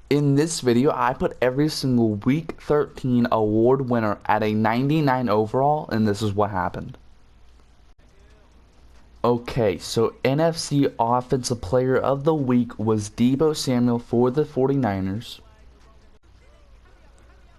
In this video, I put every single Week 13 award winner at a 99 overall, and this is what happened. Okay, so NFC Offensive Player of the Week was Deebo Samuel for the 49ers.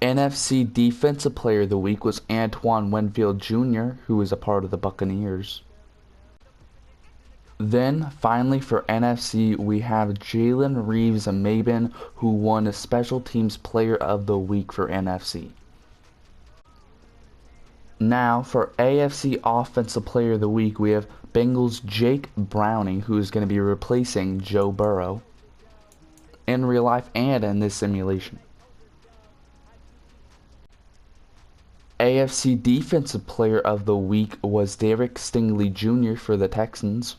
NFC Defensive Player of the Week was Antoine Winfield Jr., who is a part of the Buccaneers. Then, finally for NFC, we have Jalen Reeves-Maybin, who won the Special Teams Player of the Week for NFC. Now, for AFC Offensive Player of the Week, we have Bengals' Jake Browning, who is going to be replacing Joe Burrow in real life and in this simulation. AFC Defensive Player of the Week was Derek Stingley Jr. for the Texans.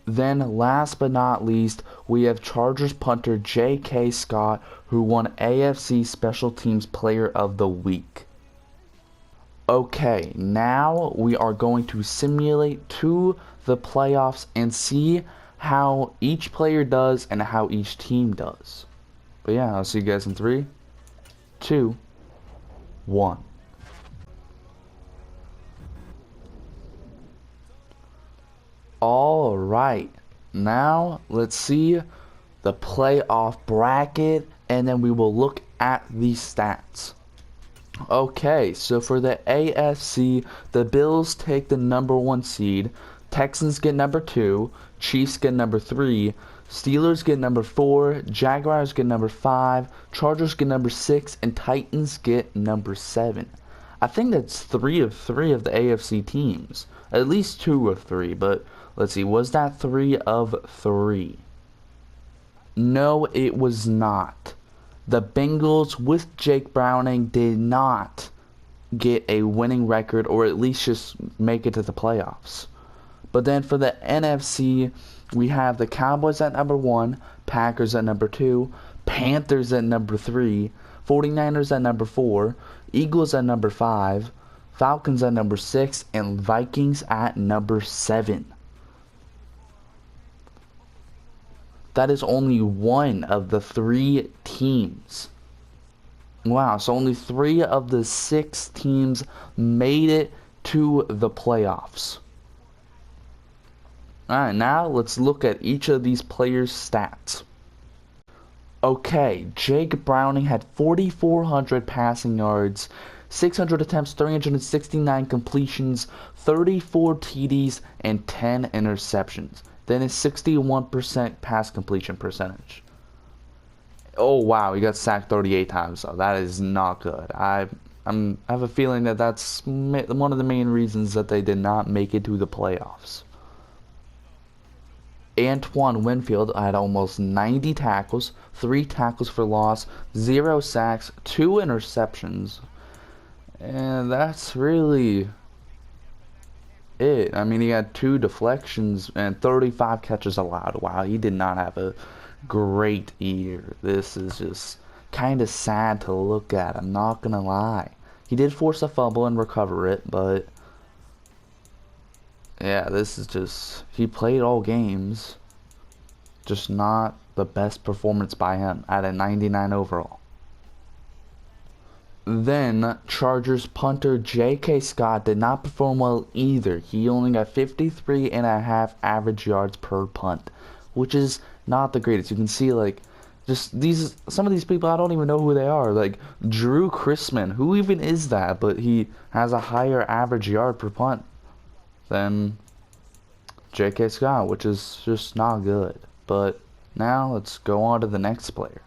Then, last but not least, we have Chargers punter J.K. Scott, who won AFC Special Teams Player of the Week. Okay, now we are going to simulate to the playoffs and see how each player does and how each team does. But yeah, I'll see you guys in 3, 2, 1. Alright, now let's see the playoff bracket and then we will look at the stats. Okay, so for the AFC, the Bills take the #1 seed, Texans get #2, Chiefs get #3, Steelers get #4, Jaguars get #5, Chargers get #6, and Titans get #7. I think that's 3 of 3 of the AFC teams. At least 2 of 3, but let's see, was that 3 of 3? No, it was not. The Bengals with Jake Browning did not get a winning record or at least just make it to the playoffs. But then for the NFC, we have the Cowboys at #1, Packers at #2, Panthers at #3, 49ers at #4, Eagles at #5, Falcons at #6, and Vikings at #7. That is only one of the 3 teams. Wow, so only 3 of the 6 teams made it to the playoffs. Alright, now let's look at each of these players' stats. Okay, Jake Browning had 4,400 passing yards, 600 attempts, 369 completions, 34 TDs, and 10 interceptions. Then his 61% pass completion percentage. Oh wow, he got sacked 38 times, so that is not good. I have a feeling that that's one of the main reasons that they did not make it to the playoffs. Antoine Winfield had almost 90 tackles, 3 tackles for loss, 0 sacks, 2 interceptions. And that's really it. I mean, he had 2 deflections and 35 catches allowed. Wow, he did not have a great year. This is just kind of sad to look at. I'm not gonna lie. He did force a fumble and recover it, but yeah, this is just, he played all games. Just not the best performance by him at a 99 overall. Then, Chargers punter J.K. Scott did not perform well either. He only got 53.5 average yards per punt, which is not the greatest. You can see, like, just some of these people, I don't even know who they are. Like, Drew Chrisman, who even is that? But he has a higher average yard per punt than J.K. Scott, which is just not good. But now, let's go on to the next player.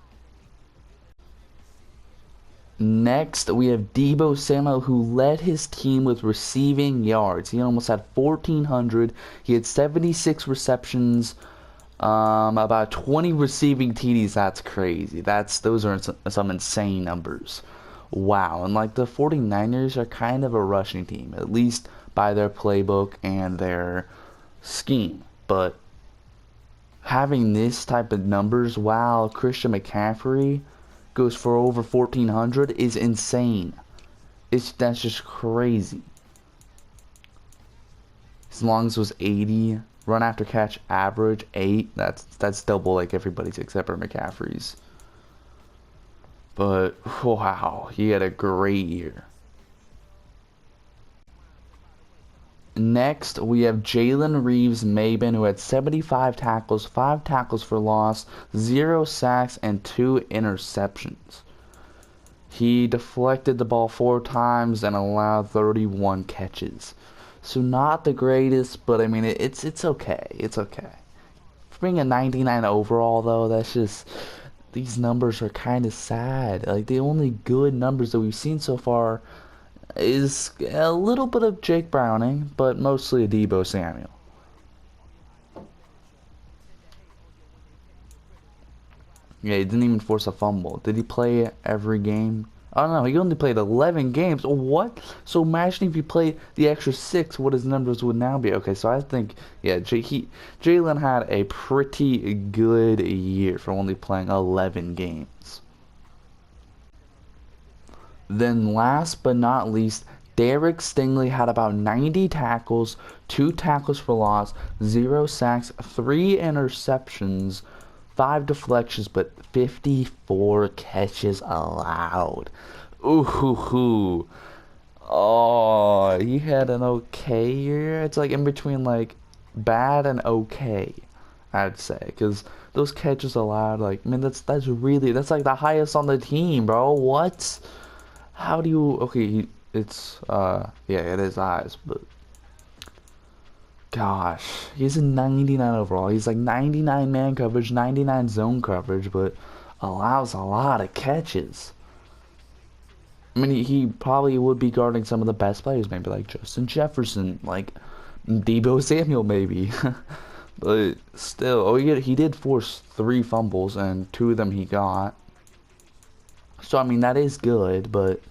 Next, we have Deebo Samuel, who led his team with receiving yards. He almost had 1,400. He had 76 receptions, about 20 receiving TDs. That's crazy. Those are some insane numbers. Wow. And like the 49ers are kind of a rushing team, at least by their playbook and their scheme. But having this type of numbers, wow, Christian McCaffrey goes for over 1,400 is insane. That's just crazy. As long as it was 80 Run after catch average 8. That's double like everybody's except for McCaffrey's. But wow, he had a great year. Next, we have Jalen Reeves-Maybin, who had 75 tackles, 5 tackles for loss, 0 sacks, and 2 interceptions. He deflected the ball 4 times and allowed 31 catches. So not the greatest, but I mean, it's okay. It's okay. For being a 99 overall, though, that's just... These numbers are kind of sad. Like, the only good numbers that we've seen so far is a little bit of Jake Browning, but mostly a Deebo Samuel. Yeah, he didn't even force a fumble. Did he play every game? Oh no, he only played 11 games. What? So imagine if he played the extra 6, what his numbers would now be. Okay, so I think, yeah, Jalen had a pretty good year for only playing 11 games. Then last but not least, Derek Stingley had about 90 tackles, 2 tackles for loss, 0 sacks, 3 interceptions, 5 deflections, but 54 catches allowed. Ooh hoo hoo. Oh, he had an okay year. It's like in between like bad and okay, I'd say, because those catches allowed, like, I mean, that's like the highest on the team, bro. What? How do you... Okay, it's, yeah, it is eyes, but... Gosh, he's a 99 overall. He's like 99 man coverage, 99 zone coverage, but allows a lot of catches. I mean, he probably would be guarding some of the best players, maybe like Justin Jefferson, like Deebo Samuel, maybe. But still, oh, he did force 3 fumbles, and 2 of them he got. So, I mean, that is good, but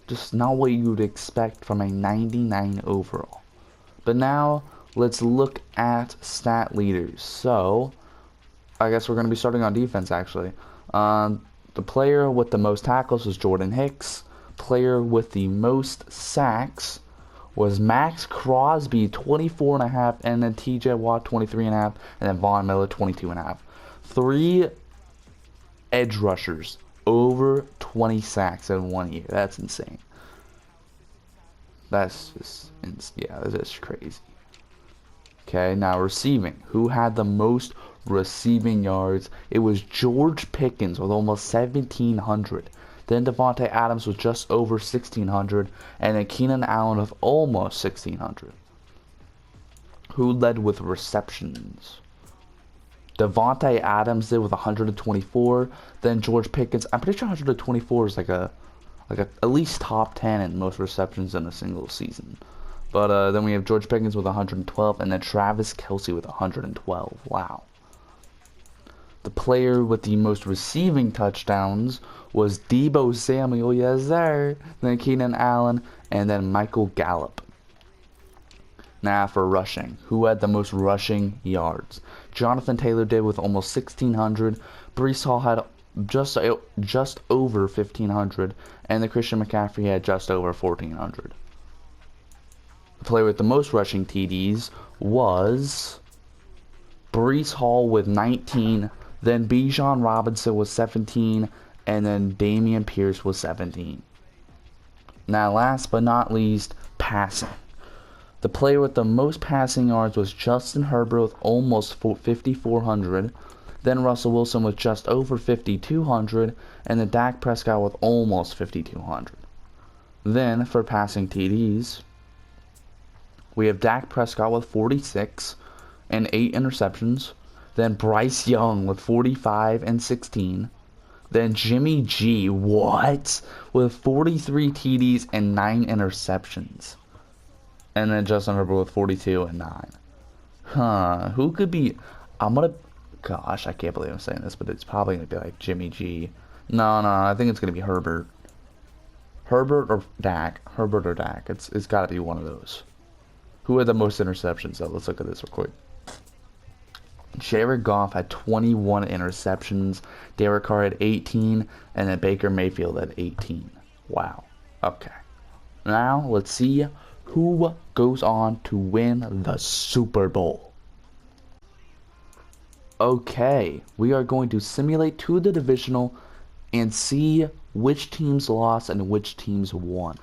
just not what you would expect from a 99 overall. But now, let's look at stat leaders. So, I guess we're going to be starting on defense, actually. The player with the most tackles was Jordan Hicks. Player with the most sacks was Max Crosby, 24.5, and then TJ Watt, 23.5, and then Von Miller, 22.5. 3 edge rushers over 20 sacks in 1 year. That's insane. That's just, yeah, that's just crazy. Okay, now receiving. Who had the most receiving yards? It was George Pickens with almost 1,700. Then Devontae Adams was just over 1,600. And then Keenan Allen with almost 1,600. Who led with receptions? Devontae Adams did with 124. Then George Pickens. I'm pretty sure 124 is like a at least top 10 in most receptions in a single season. But then we have George Pickens with 112, and then Travis Kelce with 112. Wow. The player with the most receiving touchdowns was Deebo Samuel, yes sir. Then Keenan Allen, and then Michael Gallup. Now for rushing. Who had the most rushing yards? Jonathan Taylor did with almost 1,600. Breece Hall had just over 1,500, and the Christian McCaffrey had just over 1,400. The player with the most rushing TDs was Breece Hall with 19, then Bijan Robinson with 17, and then Dameon Pierce with 17. Now last but not least, passing. The player with the most passing yards was Justin Herbert with almost 5,400, then Russell Wilson with just over 5,200, and then Dak Prescott with almost 5,200. Then for passing TDs, we have Dak Prescott with 46 and 8 interceptions. Then Bryce Young with 45 and 16. Then Jimmy G, what? With 43 TDs and 9 interceptions. And then Justin Herbert with 42 and 9. Huh, who could be... Gosh, I can't believe I'm saying this, but it's probably going to be like Jimmy G. No, I think it's going to be Herbert. Herbert or Dak. Herbert or Dak. It's got to be one of those. Who had the most interceptions, though? Let's look at this real quick. Jared Goff had 21 interceptions. Derek Carr had 18. And then Baker Mayfield had 18. Wow. Okay. Now, let's see who goes on to win the Super Bowl. Okay, we are going to simulate to the divisional and see which teams lost and which teams won.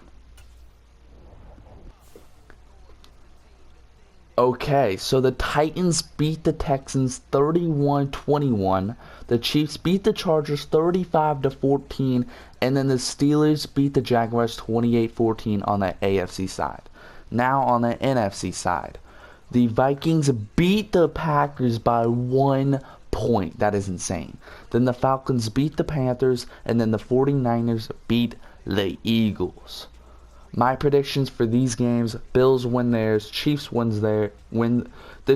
Okay, so the Titans beat the Texans 31-21. The Chiefs beat the Chargers 35-14, and then the Steelers beat the Jaguars 28-14 on the AFC side. Now on the NFC side, the Vikings beat the Packers by 1 point. That is insane. Then the Falcons beat the Panthers, and then the 49ers beat the Eagles. My predictions for these games: Bills win theirs, Chiefs the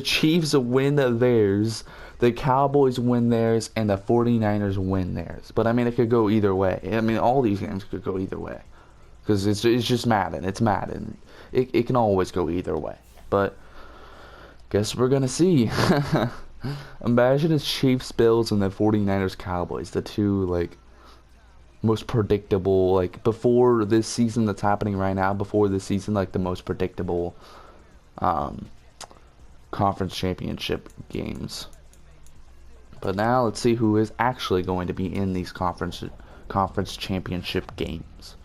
Chiefs win theirs, the Cowboys win theirs, and the 49ers win theirs. But I mean, it could go either way. I mean, all these games could go either way. Because it's just Madden. It's Madden. It can always go either way. But guess we're going to see. Imagine it's Chiefs, Bills, and the 49ers, Cowboys. The two, like, most predictable, like, before this season that's happening right now, before this season, like, the most predictable conference championship games. But now let's see who is actually going to be in these conference championship games.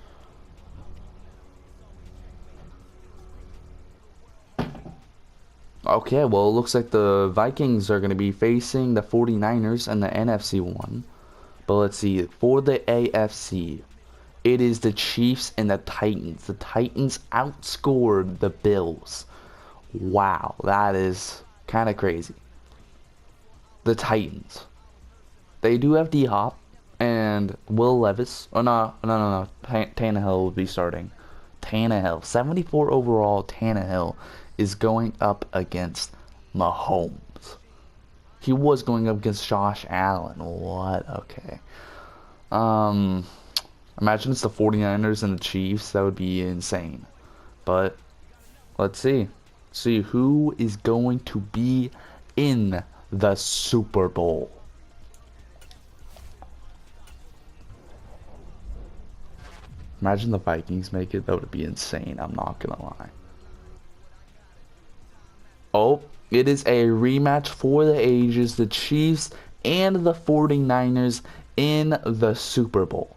Okay, well, it looks like the Vikings are going to be facing the 49ers in the NFC one. But let's see, for the AFC, it is the Chiefs and the Titans. The Titans outscored the Bills. Wow, that is kind of crazy. The Titans. They do have D-Hop and Will Levis. Oh, no. Tannehill will be starting. Tannehill, 74 overall. Tannehill is going up against Mahomes. He was going up against Josh Allen. What? Okay. Imagine it's the 49ers and the Chiefs. That would be insane. But let's see. See who is going to be in the Super Bowl. Imagine the Vikings make it. That would be insane. I'm not gonna lie. Oh, it is a rematch for the ages. The Chiefs and the 49ers in the Super Bowl.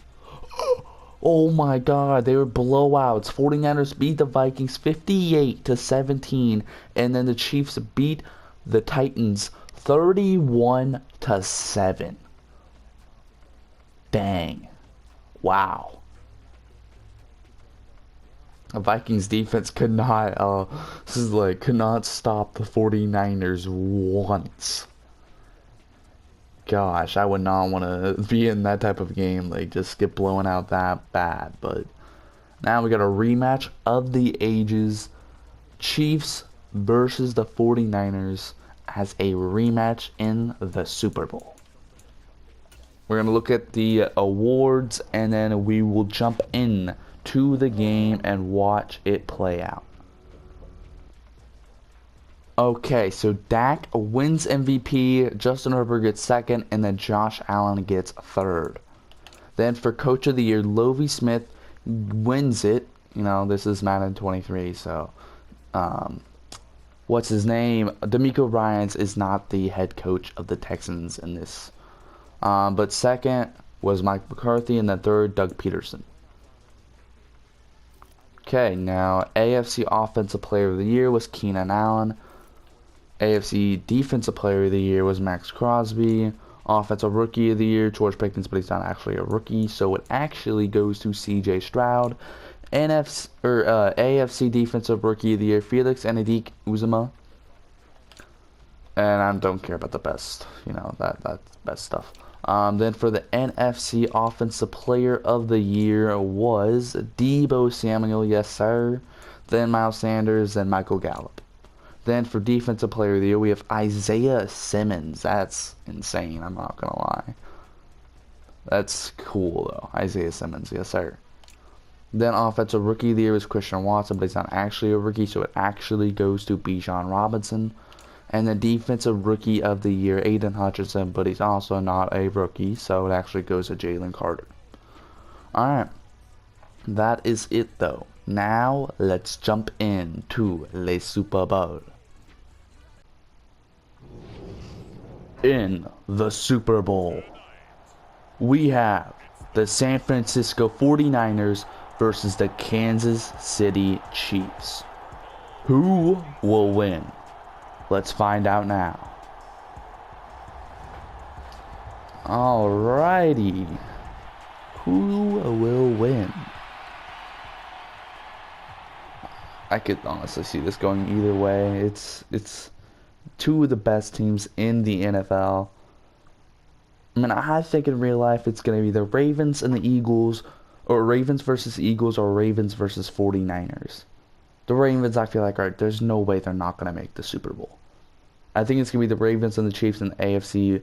Oh my god, they were blowouts. 49ers beat the Vikings 58-17, and then the Chiefs beat the Titans 31-7. Dang. Wow. The Vikings defense could not stop the 49ers once. Gosh, I would not want to be in that type of game, like, just get blown out that bad. But now we got a rematch of the ages. Chiefs versus the 49ers as a rematch in the Super Bowl. We're going to look at the awards, and then we will jump in to the game and watch it play out. Okay, so Dak wins MVP, Justin Herbert gets second, and then Josh Allen gets third. Then for Coach of the Year, Lovie Smith wins it. You know, this is Madden 23, so what's his name? DeMeco Ryans is not the head coach of the Texans in this. But second was Mike McCarthy, and then third, Doug Peterson. Okay, now AFC Offensive Player of the Year was Keenan Allen. AFC Defensive Player of the Year was Max Crosby. Offensive Rookie of the Year, George Pickens, but he's not actually a rookie, so it actually goes to C.J. Stroud. AFC Defensive Rookie of the Year, Felix Anudike-Uzomah. And I don't care about the best, that's best stuff. Then for the NFC Offensive Player of the Year was Deebo Samuel, yes sir. Then Miles Sanders, then Michael Gallup. Then for Defensive Player of the Year, we have Isaiah Simmons. That's insane, I'm not going to lie. That's cool, though. Isaiah Simmons, yes, sir. Then Offensive Rookie of the Year was Christian Watson, but he's not actually a rookie, so it actually goes to Bijan Robinson. And the Defensive Rookie of the Year, Aiden Hutchinson, but he's also not a rookie, so it actually goes to Jalen Carter. Alright. That is it, though. Now, let's jump into Le Super Bowl. In the Super Bowl, we have the San Francisco 49ers versus the Kansas City Chiefs. Who will win? Let's find out now. Alrighty. Who will win? I could honestly see this going either way. It's two of the best teams in the NFL. I mean, I think in real life it's going to be the Ravens and the Eagles, or Ravens versus Eagles, or Ravens versus 49ers. The Ravens, I feel like, right, there's no way they're not going to make the Super Bowl. I think it's going to be the Ravens and the Chiefs in the AFC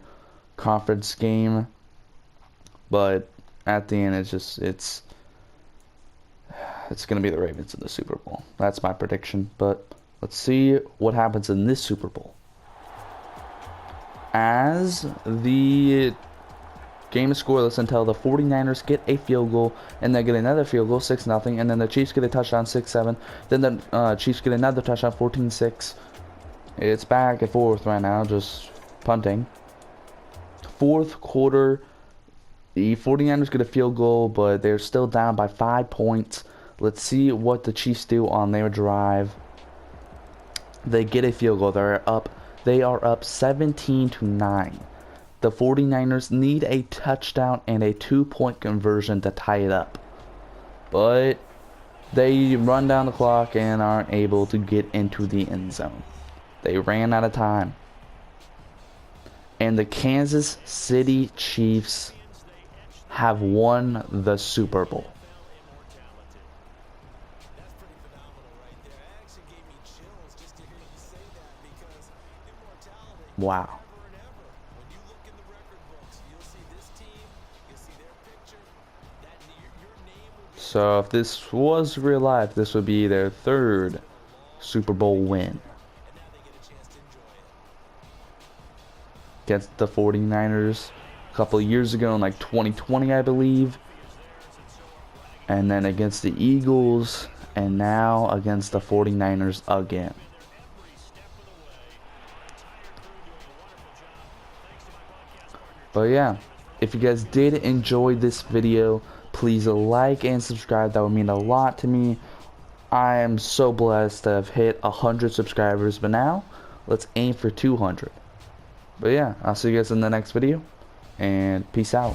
conference game. But at the end, it's going to be the Ravens in the Super Bowl. That's my prediction. But let's see what happens in this Super Bowl. As the game is scoreless until the 49ers get a field goal, and they get another field goal, 6-0, and then the Chiefs get a touchdown, 6-7. Then the Chiefs get another touchdown, 14-6. It's back and forth right now, just punting. Fourth quarter, the 49ers get a field goal, but they're still down by 5 points. Let's see what the Chiefs do on their drive. They get a field goal. They are up 17-9. The 49ers need a touchdown and a 2-point conversion to tie it up. But they run down the clock and aren't able to get into the end zone. They ran out of time. And the Kansas City Chiefs have won the Super Bowl. Wow. So if this was real life, this would be their third Super Bowl win against the 49ers a couple of years ago in like 2020, I believe. And then against the Eagles, and now against the 49ers again. But yeah, if you guys did enjoy this video, please like and subscribe. That would mean a lot to me. I am so blessed to have hit 100 subscribers, but now let's aim for 200. But yeah, I'll see you guys in the next video, and peace out.